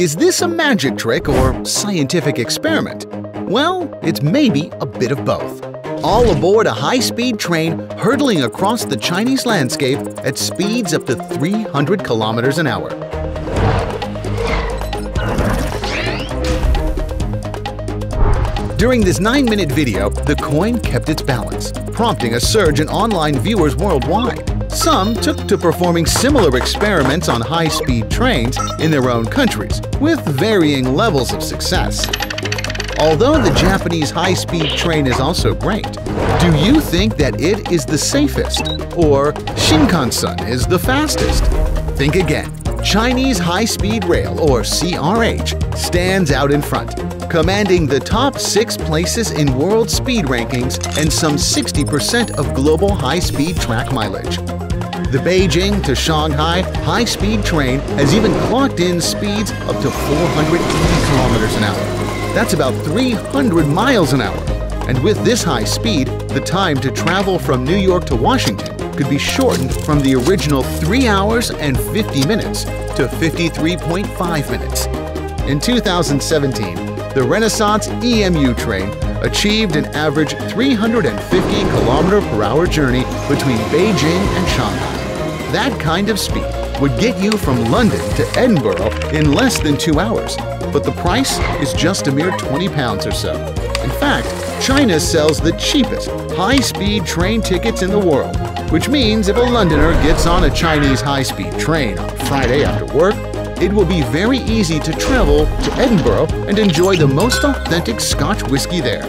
Is this a magic trick or scientific experiment? Well, it's maybe a bit of both. All aboard a high-speed train hurtling across the Chinese landscape at speeds up to 300 kilometers an hour. During this 9-minute video, the coin kept its balance, prompting a surge in online viewers worldwide. Some took to performing similar experiments on high-speed trains in their own countries, with varying levels of success. Although the Japanese high-speed train is also great, do you think that it is the safest, or Shinkansen is the fastest? Think again. Chinese high-speed rail, or CRH, stands out in front, commanding the top 6 places in world speed rankings and some 60% of global high-speed track mileage. The Beijing to Shanghai high-speed train has even clocked in speeds up to 480 kilometers an hour. That's about 300 miles an hour. And with this high speed, the time to travel from New York to Washington could be shortened from the original 3 hours and 50 minutes to 53.5 minutes. In 2017, the Renaissance EMU train achieved an average 350 km/h journey between Beijing and Shanghai. That kind of speed would get you from London to Edinburgh in less than 2 hours, but the price is just a mere £20 or so. In fact, China sells the cheapest high-speed train tickets in the world, which means if a Londoner gets on a Chinese high-speed train on Friday after work, it will be very easy to travel to Edinburgh and enjoy the most authentic Scotch whiskey there.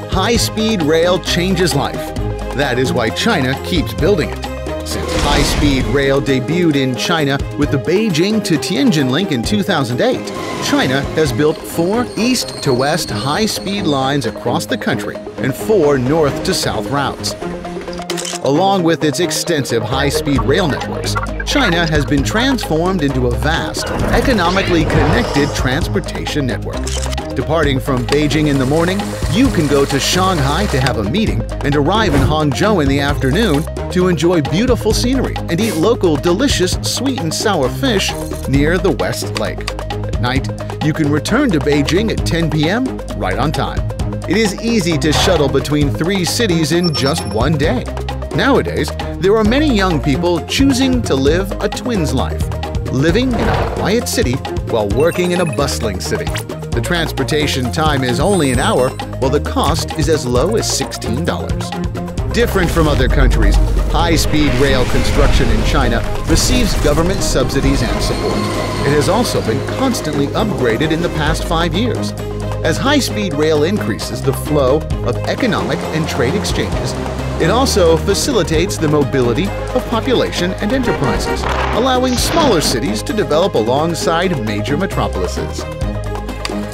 High-speed rail changes life. That is why China keeps building it. Since high-speed rail debuted in China with the Beijing to Tianjin link in 2008, China has built 4 east-to-west high-speed lines across the country and 4 north-to-south routes. Along with its extensive high-speed rail networks, China has been transformed into a vast, economically connected transportation network. Departing from Beijing in the morning, you can go to Shanghai to have a meeting and arrive in Hangzhou in the afternoon to enjoy beautiful scenery and eat local delicious sweet and sour fish near the West Lake. At night, you can return to Beijing at 10 p.m. right on time. It is easy to shuttle between 3 cities in just one day. Nowadays, there are many young people choosing to live a twin's life, living in a quiet city while working in a bustling city. The transportation time is only an hour, while the cost is as low as $16. Different from other countries, high-speed rail construction in China receives government subsidies and support. It has also been constantly upgraded in the past 5 years. As high-speed rail increases the flow of economic and trade exchanges, it also facilitates the mobility of population and enterprises, allowing smaller cities to develop alongside major metropolises.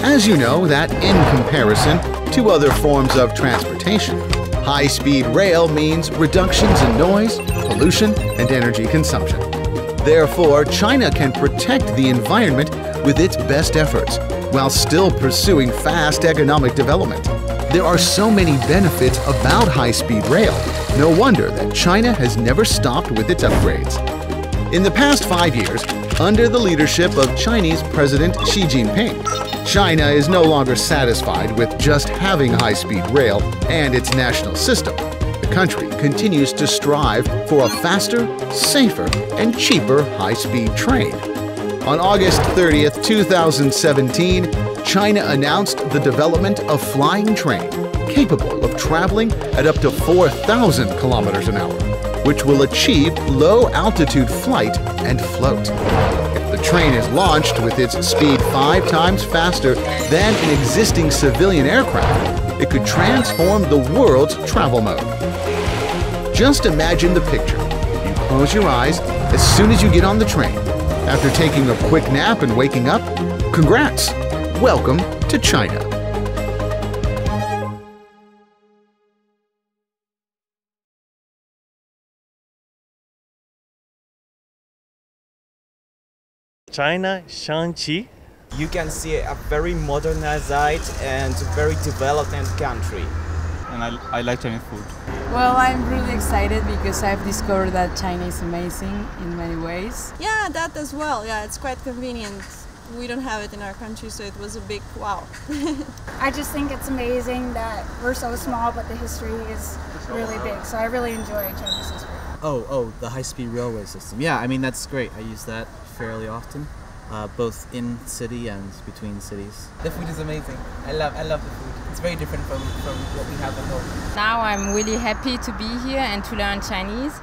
As you know that in comparison to other forms of transportation, high-speed rail means reductions in noise, pollution, and energy consumption. Therefore, China can protect the environment with its best efforts, while still pursuing fast economic development. There are so many benefits about high-speed rail. No wonder that China has never stopped with its upgrades. In the past 5 years, under the leadership of Chinese President Xi Jinping, China is no longer satisfied with just having high-speed rail and its national system. The country continues to strive for a faster, safer, and cheaper high-speed train. On August 30th, 2017, China announced the development of flying train capable of traveling at up to 4,000 kilometers an hour, which will achieve low-altitude flight and float. If the train is launched with its speed 5 times faster than an existing civilian aircraft, it could transform the world's travel mode. Just imagine the picture. You close your eyes as soon as you get on the train. After taking a quick nap and waking up, congrats! Welcome to China. China, Shanxi. You can see a very modernized and very developed country. And I like Chinese food. Well, I'm really excited because I've discovered that China is amazing in many ways. Yeah, that as well. Yeah, it's quite convenient we don't have it in our country, so it was a big wow. I just think it's amazing that we're so small, but the history is really big. So I really enjoy Chinese history. Oh, the high-speed railway system. Yeah, I mean, that's great. I use that fairly often, both in city and between cities. The food is amazing. I love the food. It's very different from what we have at home. Now I'm really happy to be here and to learn Chinese.